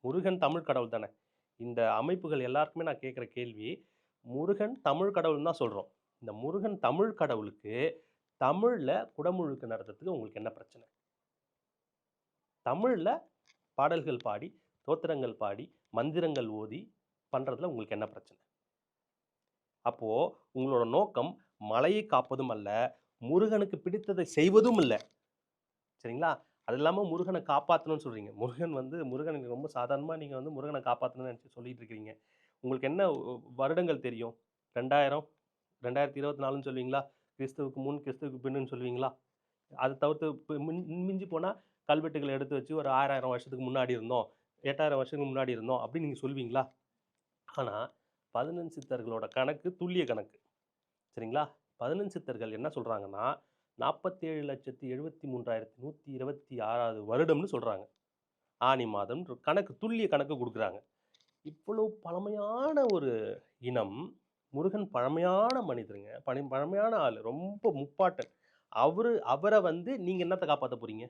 முருகன் தமிழ் கடவுள் தானே. இந்த அமைப்புகள் எல்லாருக்குமே நான் கேட்குற கேள்வி, முருகன் தமிழ் கடவுள்னு தான் சொல்றோம். இந்த முருகன் தமிழ் கடவுளுக்கு தமிழ்ல குடமுழுக்கு நடத்துறதுக்கு உங்களுக்கு என்ன பிரச்சனை? தமிழ்ல பாடல்கள் பாடி, தோத்திரங்கள் பாடி, மந்திரங்கள் ஓதி பண்றதுல உங்களுக்கு என்ன பிரச்சனை? அப்போ உங்களோட நோக்கம் மலையை காப்பதும் அல்ல, முருகனுக்கு பிடித்ததை செய்வதும் இல்ல. சரிங்களா? அது இல்லாம முருகன காப்பாத்தணும்னு சொல்றீங்க. முருகன் ரொம்ப சாதாரணமா நீங்க வந்து முருகன காப்பாத்தணும்னு நெனச்சு சொல்லிட்டு இருக்கிறீங்க. உங்களுக்கு என்ன வருடங்கள் தெரியும்? 2000, 2024ன்னு சொல்லுவீங்களா? கிறிஸ்துவுக்கு முன், கிறிஸ்துவுக்கு பின்னுன்னு சொல்லுவீங்களா? அத தவிர்த்து மிஞ்சி போனா கல்வெட்டுகள எடுத்து வச்சு ஒரு 6000 வருஷத்துக்கு முன்னாடி இருந்தோம். 8000 வருஷத்துக்கு முன்னாடி இருந்தோம் அப்படின்னு நீங்க சொல்வீங்களா? ஆனா, 11 சித்தர்களோட கணக்கு துல்லிய கணக்கு. சரிங்களா? 11 சித்தர்கள் என்ன சொல்றாங்கன்னா, 47,73,126வது வருடம்னு சொல்றாங்க. ஆனி மாதம் கணக்கு துல்லிய கணக்கு குடுக்குறாங்க. இவ்வளவு பழமையான ஒரு இனம். முருகன் பழமையான மனிதருங்க. பழமையான ஆளு. ரொம்ப முப்பாட்டன். அவர வந்து நீங்க என்னத்த காப்பாத்த போறீங்க?